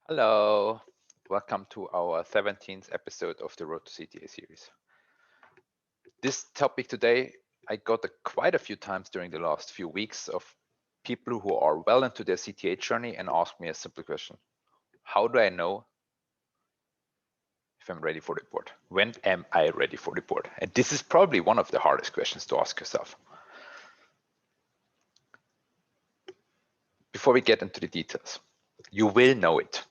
Hello, welcome to our 17th episode of the Road to CTA series. This topic today, I got quite a few times during the last few weeks of people who are well into their CTA journey and ask me a simple question. How do I know if I'm ready for the board? When am I ready for the board? And this is probably one of the hardest questions to ask yourself. Before we get into the details, you will know it.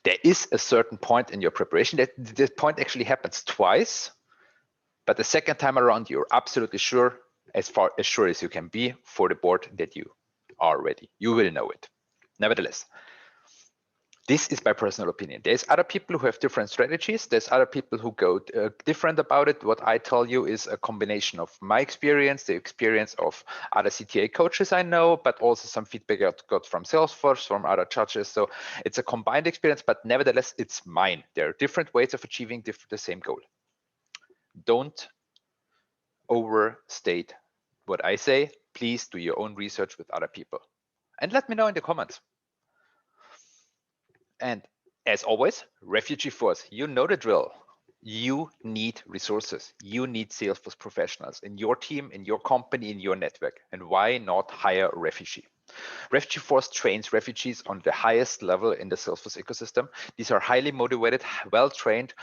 There is a certain point in your preparation that this point actually happens twice, but the second time around, you're absolutely sure, as far as sure as you can be, for the board that you are ready. You will know it. Nevertheless, this is my personal opinion. There's other people who have different strategies. There's other people who go different about it. What I tell you is a combination of my experience, the experience of other CTA coaches I know, but also some feedback I got from Salesforce, from other judges. So it's a combined experience, but nevertheless, it's mine. There are different ways of achieving the same goal. Don't overstate what I say. Please do your own research with other people and let me know in the comments. And as always, Refugee Force, you know the drill. You need resources. You need Salesforce professionals in your team, in your company, in your network. And why not hire a refugee? Refugee Force trains refugees on the highest level in the Salesforce ecosystem. These are highly motivated, well-trained,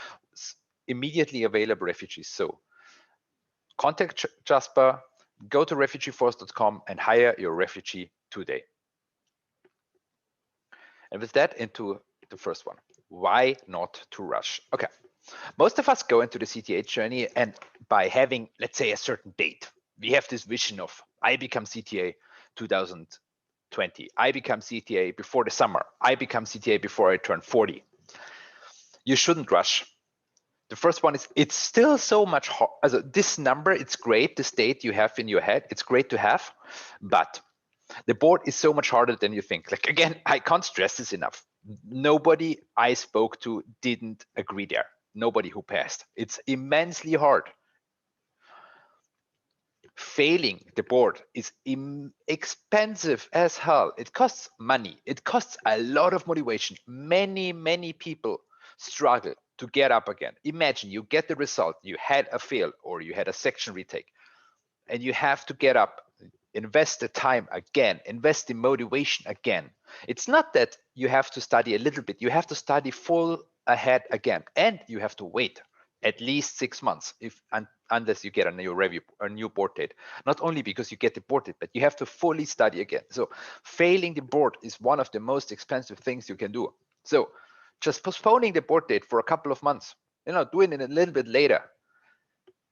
immediately available refugees. So contact Jasper, go to refugeeforce.com and hire your refugee today. And with that, into the first one. Why not to rush? Okay. Most of us go into the CTA journey and by having, let's say, a certain date. We have this vision of I become CTA 2020. I become CTA before the summer. I become CTA before I turn 40. You shouldn't rush. The first one is it's still so much hard. This number, it's great. This date you have in your head, it's great to have, but the board is so much harder than you think. Like, again, I can't stress this enough. Nobody I spoke to didn't agree there. Nobody who passed. It's immensely hard. Failing the board is expensive as hell. It costs money. It costs a lot of motivation. Many people struggle to get up again. Imagine you get the result, you had a fail or you had a section retake, and you have to get up, invest the time again, invest the motivation again. It's not that you have to study a little bit, you have to study full ahead again, and you have to wait at least 6 months unless you get a new board date. Not only because you get the board date, but you have to fully study again. So failing the board is one of the most expensive things you can do. So just postponing the board date for a couple of months, doing it a little bit later,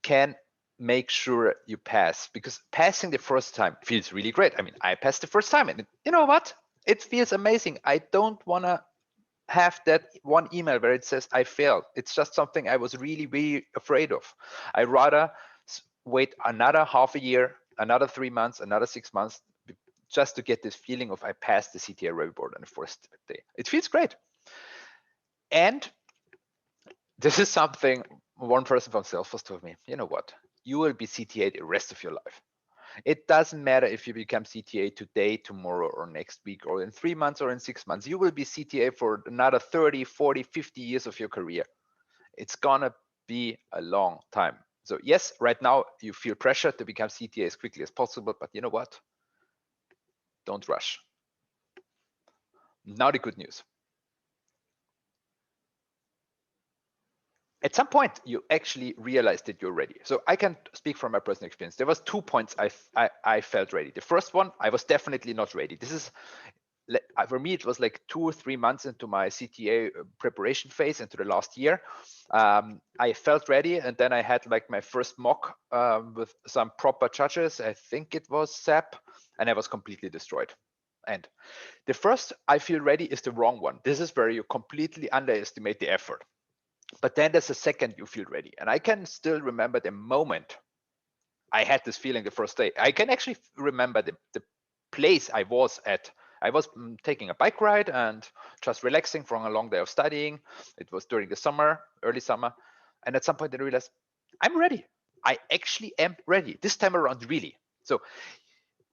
can make sure you pass, because passing the first time feels really great. I mean, I passed the first time and you know what? It feels amazing. I don't want to have that one email where it says I failed. It's just something I was really afraid of. I rather wait another half a year, another 3 months, another 6 months, just to get this feeling of I passed the CTA review board on the first day. It feels great. And this is something one person from Salesforce told me, you know what? You will be CTA the rest of your life. It doesn't matter if you become CTA today, tomorrow, or next week, or in 3 months, or in 6 months. You will be CTA for another 30, 40, 50 years of your career. It's gonna be a long time. So yes, right now you feel pressure to become CTA as quickly as possible, but you know what? Don't rush. Now the good news. At some point, you actually realize that you're ready. So I can speak from my personal experience. There was 2 points I felt ready. The first one, I was definitely not ready. This is, for me, it was like 2 or 3 months into my CTA preparation phase, into the last year. I felt ready, and then I had like my first mock with some proper judges. I think it was SAP, and I was completely destroyed. And the first, I feel ready, is the wrong one. This is where you completely underestimate the effort. But then there's a second you feel ready. And I can still remember the moment I had this feeling the first day. I can actually remember the place I was at. I was taking a bike ride and just relaxing from a long day of studying. It was during the summer, early summer. And at some point I realized, I'm ready. I actually am ready. This time around, really. So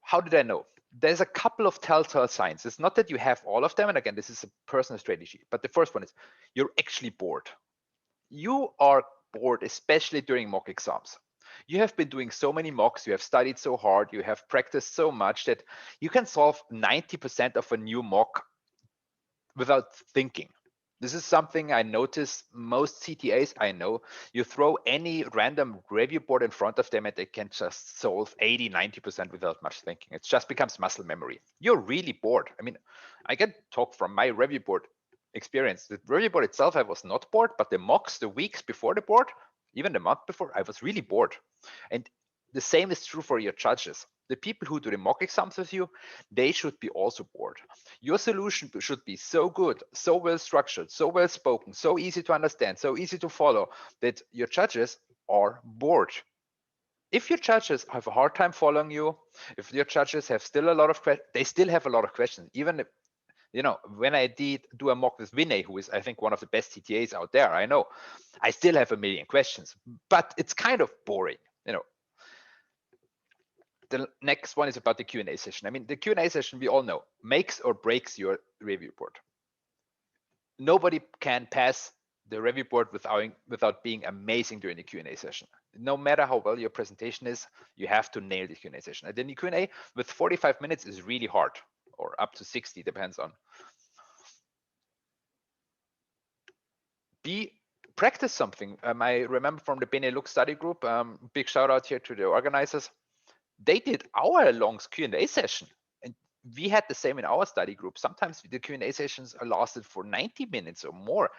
how did I know? there's a couple of telltale signs. It's not that you have all of them, and again, this is a personal strategy, but the first one is you're actually bored. You are bored, especially during mock exams. You have been doing so many mocks, you have studied so hard, you have practiced so much that you can solve 90% of a new mock without thinking. This is something I notice most CTAs I know. You throw any random review board in front of them and they can just solve 80, 90% without much thinking. It just becomes muscle memory. You're really bored. I mean, I can talk from my review board experience. The review board itself, I was not bored, but the mocks, the weeks before the board, even the month before, I was really bored. And the same is true for your judges. The people who do the mock exams with you, they should be also bored. Your solution should be so good, so well structured, so well spoken, so easy to understand, so easy to follow that your judges are bored. If your judges have a hard time following you, if your judges have still a lot of questions, they still have a lot of questions. Even if, when I did do a mock with Vinay, who is, I think, one of the best CTAs out there, I know, I still have a million questions, but it's kind of boring. The next one is about the Q&A session. I mean, the Q&A session, we all know, makes or breaks your review board. Nobody can pass the review board without being amazing during the Q&A session. No matter how well your presentation is, you have to nail the Q&A session. And then the Q&A with 45 minutes is really hard, or up to 60, depends on. Practice something. I remember from the Benelux study group, big shout out here to the organizers. They did hour-long Q&A session, and we had the same in our study group. Sometimes the Q&A sessions are lasted for 90 minutes or more.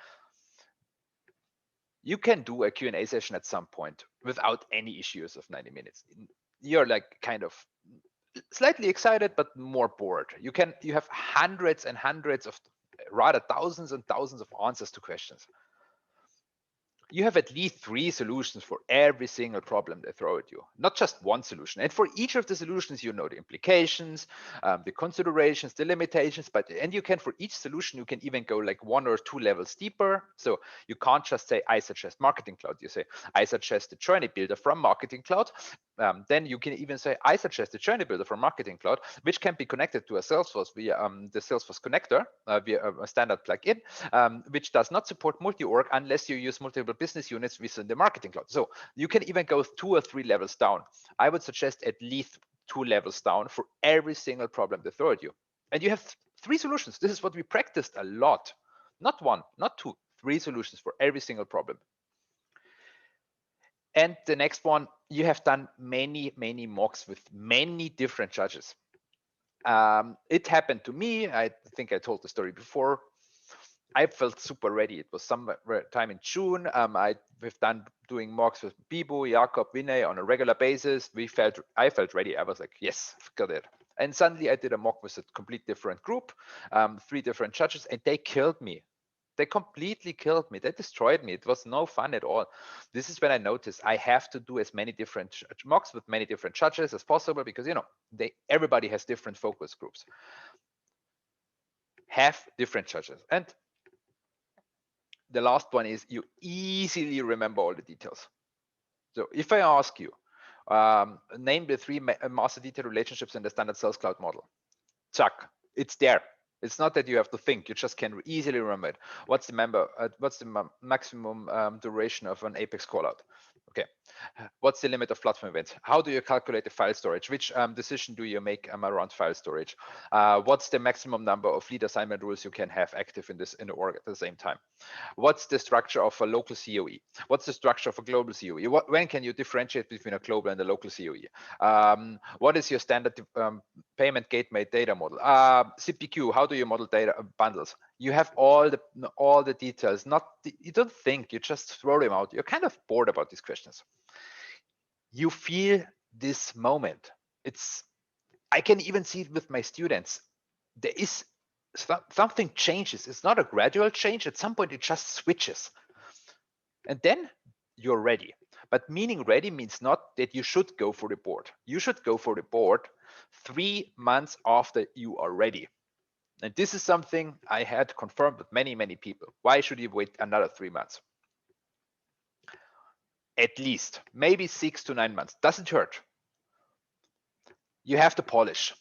You can do a Q&A session at some point without any issues of 90 minutes. You're like kind of slightly excited, but more bored. You have hundreds and hundreds of, rather thousands and thousands of answers to questions. You have at least 3 solutions for every single problem they throw at you, not just one solution. And for each of the solutions, you know the implications, the considerations, the limitations, and you can, for each solution, you can even go like 1 or 2 levels deeper. So you can't just say, I suggest Marketing Cloud. You say, I suggest the journey builder from Marketing Cloud. Then you can even say, I suggest the journey builder from Marketing Cloud, which can be connected to a Salesforce via the Salesforce connector, via a standard plugin, which does not support multi-org unless you use multiple business units within the Marketing Cloud. So you can even go 2 or 3 levels down. I would suggest at least 2 levels down for every single problem they throw at you. And you have 3 solutions. This is what we practiced a lot. Not 1, not 2, 3 solutions for every single problem. And the next one, you have done many, many mocks with many different judges. It happened to me. I think I told the story before. I felt super ready. It was sometime in June. We've done doing mocks with Bibu, Jakob, Vinay on a regular basis. I felt ready. I was like, yes, got it. And suddenly I did a mock with a complete different group, 3 different judges, and they killed me. They completely killed me. They destroyed me. It was no fun at all. This is when I noticed I have to do as many different mocks with many different judges as possible, because everybody has different focus groups. Have different judges. And the last one is you easily remember all the details. So if I ask you, name the 3 master detail relationships in the standard sales cloud model, chuck, it's there. It's not that you have to think, you just can easily remember it. What's the maximum duration of an Apex callout? Okay. What's the limit of platform events? How do you calculate the file storage? Which decision do you make around file storage? What's the maximum number of lead assignment rules you can have active in the org at the same time? What's the structure of a local COE? What's the structure of a global COE? When can you differentiate between a global and a local COE? What is your standard payment gateway data model? CPQ, how do you model data bundles? You have all the details. You don't think, you just throw them out. You're kind of bored about these questions. You feel this moment. I can even see it with my students. There is something changes. It's not a gradual change. At some point, it just switches. And then you're ready. But meaning ready means not that you should go for the board. You should go for the board 3 months after you are ready. And this is something I had confirmed with many, many people. Why should you wait another 3 months? At least, maybe 6 to 9 months. Doesn't hurt. You have to polish.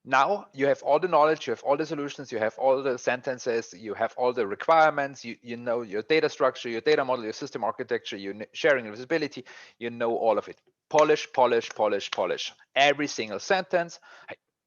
Now you have all the knowledge, you have all the solutions, you have all the sentences, you have all the requirements, you know your data structure, your data model, your system architecture, your sharing and visibility, you know all of it. Polish, polish, polish, polish. Every single sentence.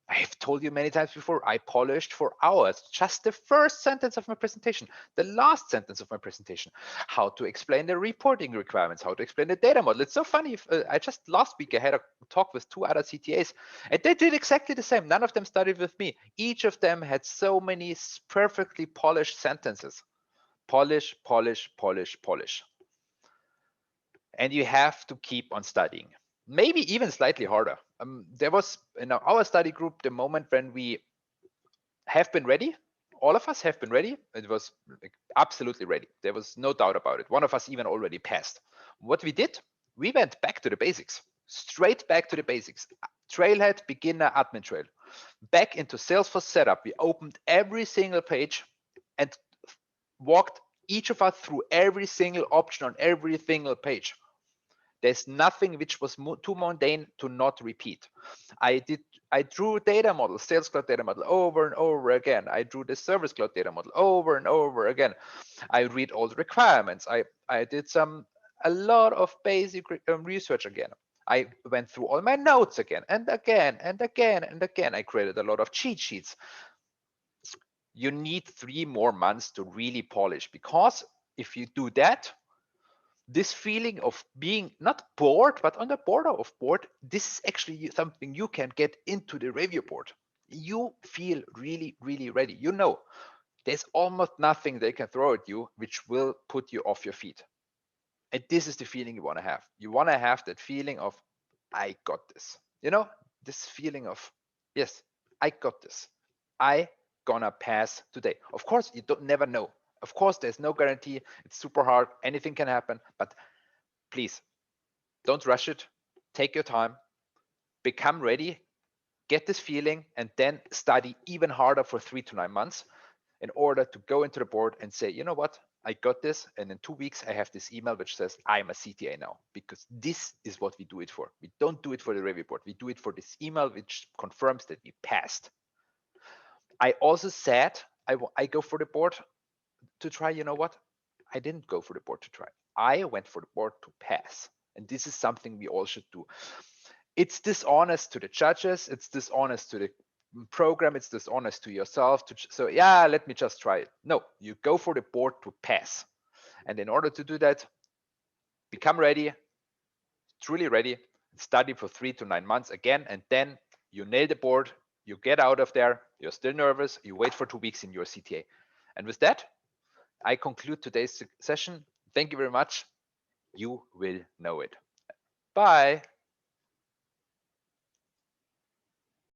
I have told you many times before, I polished for hours just the first sentence of my presentation, the last sentence of my presentation, how to explain the reporting requirements, how to explain the data model. It's so funny. I just last week I had a talk with 2 other CTAs, and they did exactly the same. None of them studied with me. Each of them had so many perfectly polished sentences. Polish, polish, polish, polish. And you have to keep on studying, maybe even slightly harder. There was in our study group the moment when we have been ready. All of us have been ready. It was like absolutely ready. There was no doubt about it. One of us even already passed. What we did, we went back to the basics, straight back to the basics. Trailhead, beginner, admin trail. Back into Salesforce setup. We opened every single page and walked each of us through every single option on every single page. There's nothing which was too mundane to not repeat. I drew data model, Sales Cloud data model over and over again. I drew the Service Cloud data model over and over again. I read all the requirements. I did a lot of basic research again. I went through all my notes again and again and again and again. I created a lot of cheat sheets. You need 3 more months to really polish, because if you do that, this feeling of being not bored, but on the border of bored, this is actually something you can get into the review board. You feel really, really ready. You know, there's almost nothing they can throw at you which will put you off your feet. And this is the feeling you want to have. You want to have that feeling of, I got this. You know, this feeling of, yes, I got this. I gonna pass today. Of course, you don't never know. Of course, there's no guarantee. It's super hard. Anything can happen. But please don't rush it. Take your time, become ready, get this feeling, and then study even harder for 3 to 9 months in order to go into the board and say, you know what, I got this. And in 2 weeks, I have this email which says I'm a CTA now, because this is what we do it for. We don't do it for the review board. We do it for this email which confirms that we passed. I also said I go for the board to try. You know what? I didn't go for the board to try. I went for the board to pass. And this is something we all should do. It's dishonest to the judges. It's dishonest to the program. It's dishonest to yourself. So yeah, let me just try it. No, you go for the board to pass. And in order to do that, become ready, truly ready, study for 3 to 9 months again, and then you nail the board. You get out of there. You're still nervous. You wait for 2 weeks in your CTA. And with that, I conclude today's session. Thank you very much. You will know it. Bye.